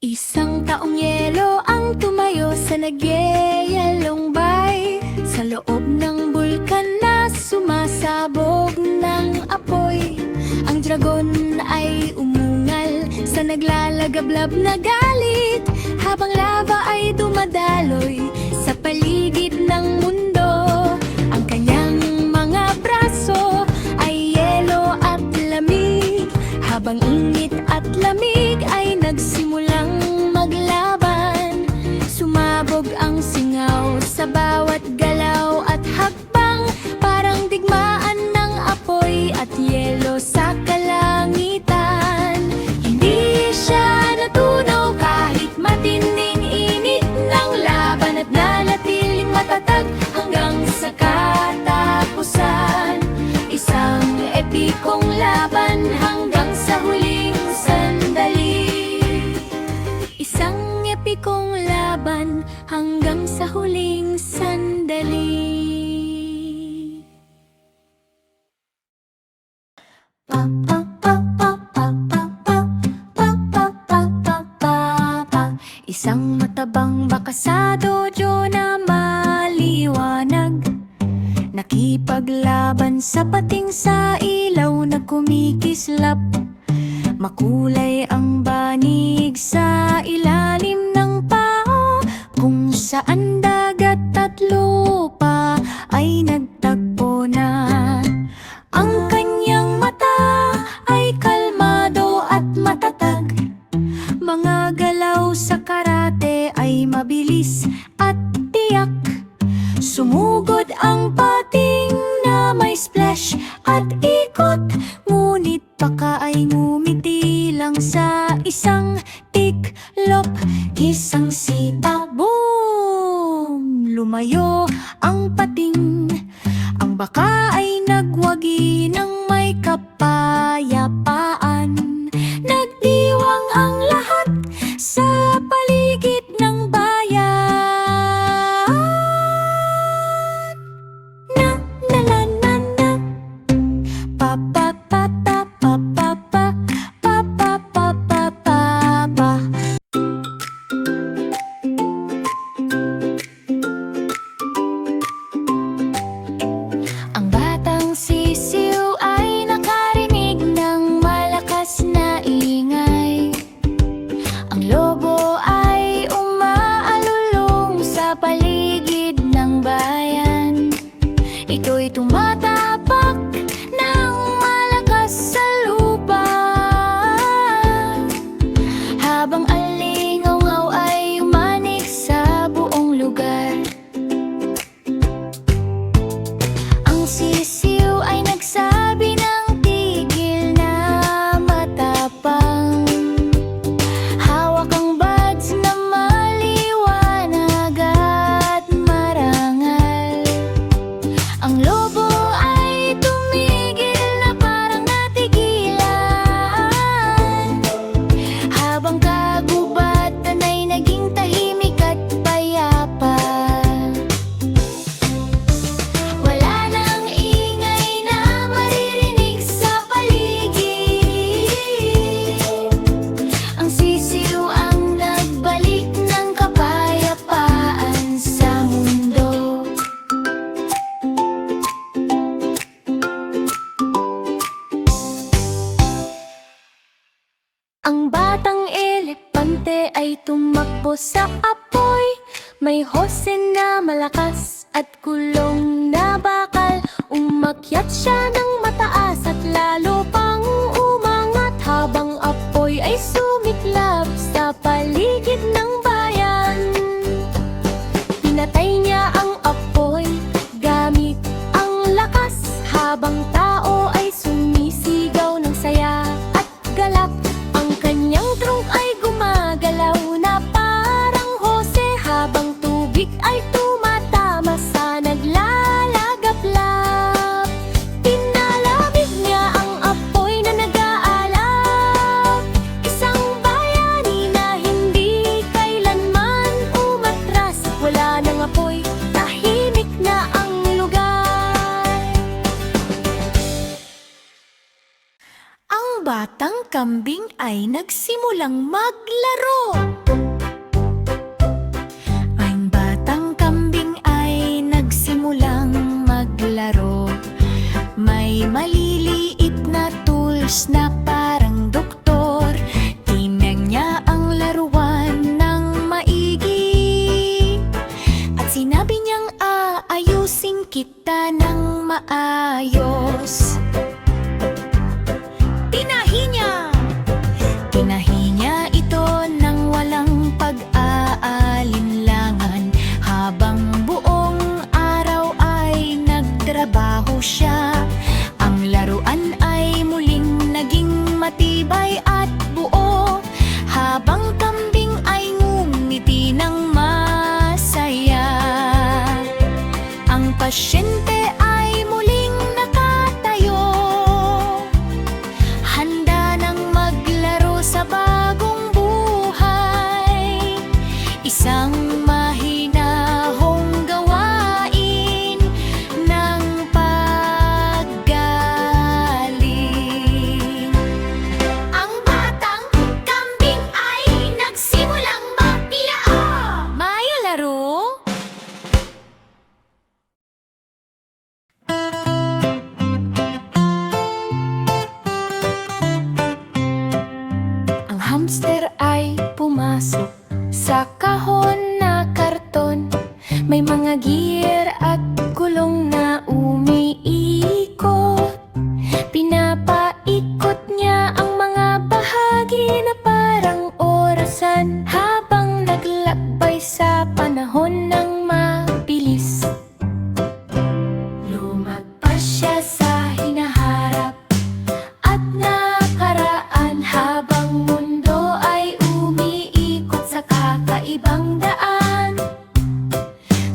Isang taong yelo ang tumayo sa nagyeyelong bay, sa loob ng bulkan na sumasabog ng apoy. Ang dragon ay umungal sa naglalagablab na galit, habang lava ay dumadaloy sa paligid ng mundo. Ang kanyang mga braso ay yelo at lamig, habang init at lamig ay nagsimulang maglaban. Sumabog ang singaw sa bawat galaw at hakbang, parang digmaan ng apoy at yelo sa kalangitan. Hindi siya natunaw kahit matinding init ng laban, at nanatiling matatag hanggang sa katapusan. Isang epikong laban hanggang sa huling sandali. Isang epikong laban hanggang sa huling sandali. Pa pa pa pa pa pa pa pa pa pa pa pa. Isang matabang baka sa dojo na maliwanag, nakipaglaban sa pating sa ilaw na kumikislap. Makulay ang banig sa ilalim ng pao, kung saan dagat at lupa ay nagtagpo na. Ang kanyang mata ay kalmado at matatag, mga galaw sa karate ay mabilis at tiyak. Sumugod ang pating na may splash at ikot, ngunit baka ay ngumiti lang sa isang tiklop. Isang sita, boom! Lumayo ang pating. Ang baka ay nagwagi ng may kapayapaan. Nagdiwang ang lahat sa paligid ng bayan. Na na na na na. Pa pa pa pa pa pa pa pa pa pa pa pa pa. Ang batang sisiw ay nakarinig ng malakas na ingay. Ang lobo ay umaalulong sa paligid ng bayan. Ito'y tumatapak ng malakas sa lupa, habang alingaw ay umanig sa buong lugar. Ang sisiw ay nagsabi ng tigil na matapang. Hawak ang buds na maliwanag at marangal. Ang lobo ay tumigil na parang natigilan, habang kagubatan ay naging tahimik at payapa. Wala nang ingay na maririnig sa paligid. Ang sisiw ang nagbalik ng kapayapaan sa mundo. Ang batang elepante ay tumakbo sa apoy, may hose na malakas at kulong na bakal. Umakyat siya ng mataas at lalo pang umangat, habang apoy ay sumiklab sa paligid ng bayan. Pinatay niya ang apoy gamit ang lakas, habang tao ay sumisigaw ng saya at galak. Ang kanyang trunk ay gumagalaw na parang hose, habang tubig ay tumatama sa naglalagablab. Pinalamig niya ang apoy na nag-aalab, isang bayani na hindi kailanman umatras. Wala nang apoy, tahimik na ang lugar. Ang batang kambing ay nagsimulang maglaro. Isang mahinahong gawain ng paggaling. Ang batang kambing ay nagsimulang magbilao. May laro? Ang hamster ay pumasok sa kahon na karton. May mga gear at gulong na umiikot. Pinapaikot niya ang mga bahagi na parang orasan, habang naglakbay sa panahon ng mabilis. Lumagpas siya sa hinaharap at nakaraan, habang mundo ay umiikot sa kakaibang daan.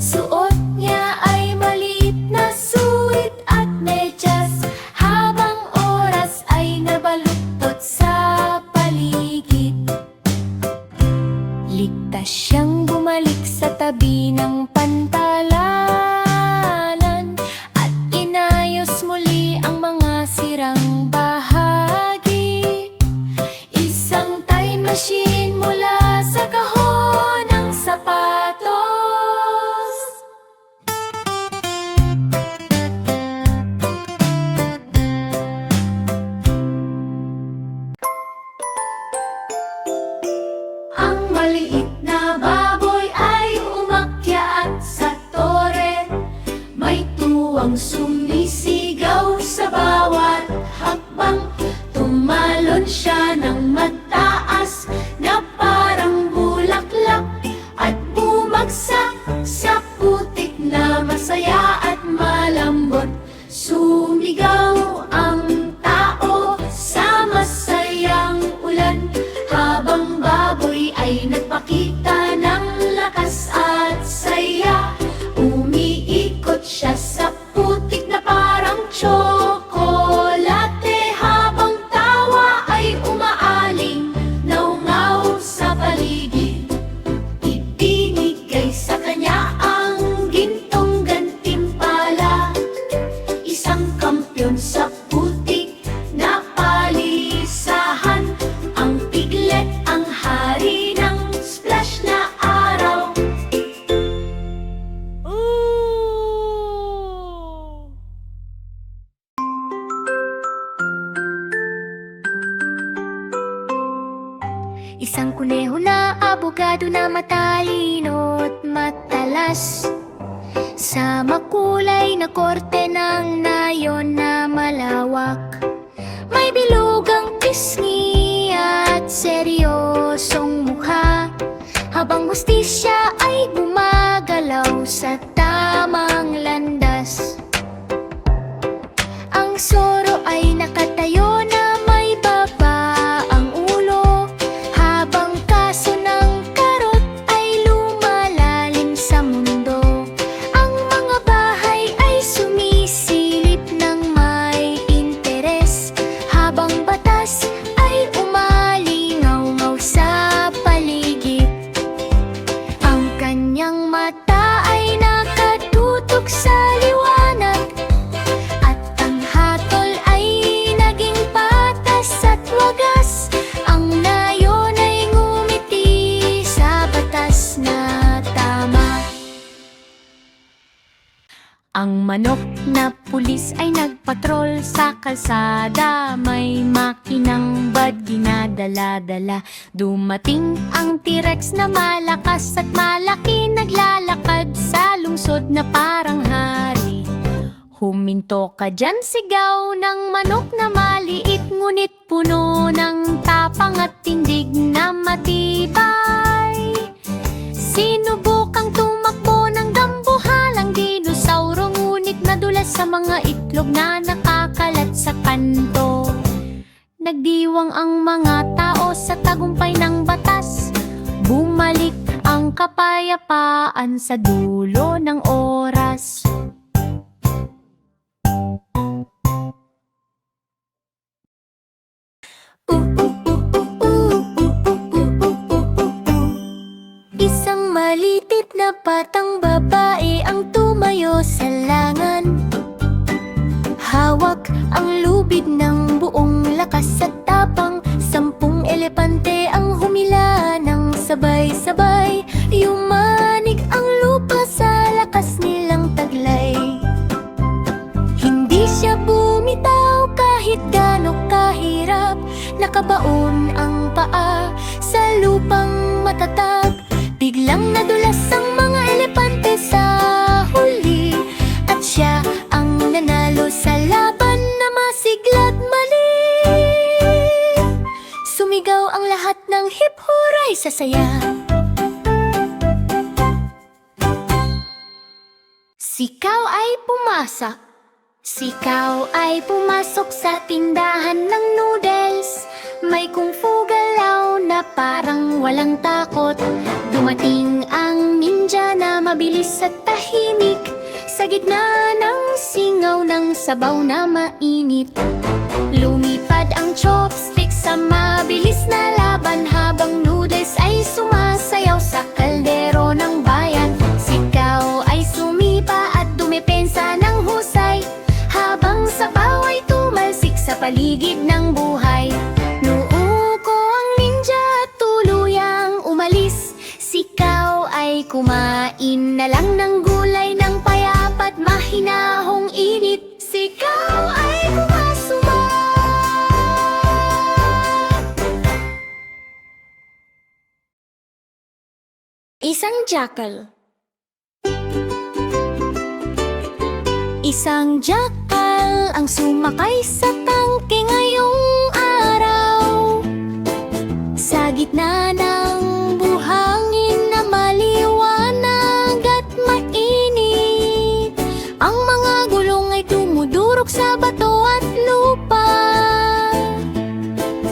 Suot niya ay maliit na suit at medyas, habang oras ay nabaluktot sa paligid. Ligtas siyang bumalik sa tabi ng pantalanan at inayos muli ang mga sirang bahagi. Isang time machine mula sa kahon ng sapatos. Ang maliit na baboy ay umakyat sa tore. May tuwang sumisigaw sa bawat hakbang. Tumalon siya ng mataas na parang bulaklak at bumagsak sa putik na masaya at malambot. Sumigaw ang tao sa masayang ulan, habang baboy ay nagpakita ng lakas at saya. Umiikot siya sa putik na parang tsokolate, habang tawa ay umaaling naungaw sa paligid. Ibinigay sa kanya ang gintong gantimpala, isang kampyon sa putik na palisahan. Ang piglet ang hari ng splash na araw. Isang kuneho na abogado na matalino't matalas, sa makulay na korte ng nayon na malawak. May bilugang pisngi at seryosong mukha, habang hustisya ay gumagalaw sa tamang landas. Ang soro ay nakatayo na may baba ang ulo, habang kaso ng karot ay lumalalim sa mundo. Ang mga bahay ay sumisilip ng may interes, habang batas ay umalingaw-ngaw sa paligid. Ang kanyang mata ay nakatutok sa liwanag, at ang hatol ay naging patas at wagas. Ang nayon ay ngumiti sa batas na tama. Ang manok na pulis ay nagpatrol sa kalsada, may makinang bad ginadala-dala. Dumating ang T-Rex na malakas at malaki, naglalakad sa lungsod na parang hari. Huminto ka dyan, sigaw ng manok na maliit, ngunit puno ng tapang at tindig na matibay. Sinubukang tumakbo ng dambuhalang dinosauro, ngunit nadulas sa mga itlog na nakakalat sa kanto. Nagdiwang ang mga tao sa tagumpay ng batas, bumalik ang kapayapaan sa dulo ng oras. Isang na batang babae ang tumayo sa langan. Hawak ang lubid ng buong lakas at tapang. 10 elepante ang humila ng sabay-sabay. Yumanig ang lupa sa lakas nilang taglay. Hindi siya bumitaw kahit gaano kahirap. Nakabaon ang paa sa lupang matatag. Biglang nadulas ang mga elepante sa huli, at siya ang nanalo sa laban na masigla't maliit. Sumigaw ang lahat ng hip-hooray sa saya. Sikaw ay pumasok. Sikaw ay pumasok sa tindahan ng noodles. May kung fu galaw na parang walang takot. Dumating ang ninja na mabilis at tahimik. Sa gitna ng singaw ng sabaw na mainit, lumipad ang chopstick sa mabilis na laban. Habang noodles ay sumasayaw sa kaldero ng bayan. Sikaw ay sumipa at dumepensa ng husay, habang sabaw ay tumalsik sa paligid ng buhay. Nuuko ang ninja at tuluyang umalis. Sikaw ay kumain na lang ng gulay ng payapa at mahinahong init. Sikaw ay kumasuma. Isang jackal. Isang jackal ang sumakay sa tangke ngayong araw. Sa gitna ng buhangin na maliwanag at mainit, ang mga gulong ay dumudurog sa bato at lupa.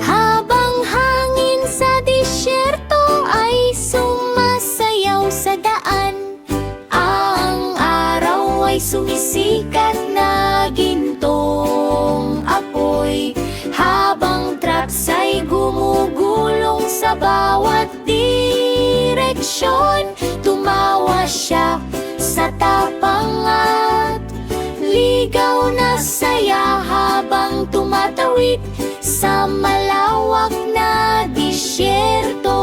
Habang hangin sa disyerto ay sumasayaw sa daan, ang araw ay sumisikat na gintong apoy. Habang traps ay gumugulong sa bawat direksyon, tumawa siya sa tapang at ligaw na saya habang tumatawid sa malawak na disyerto.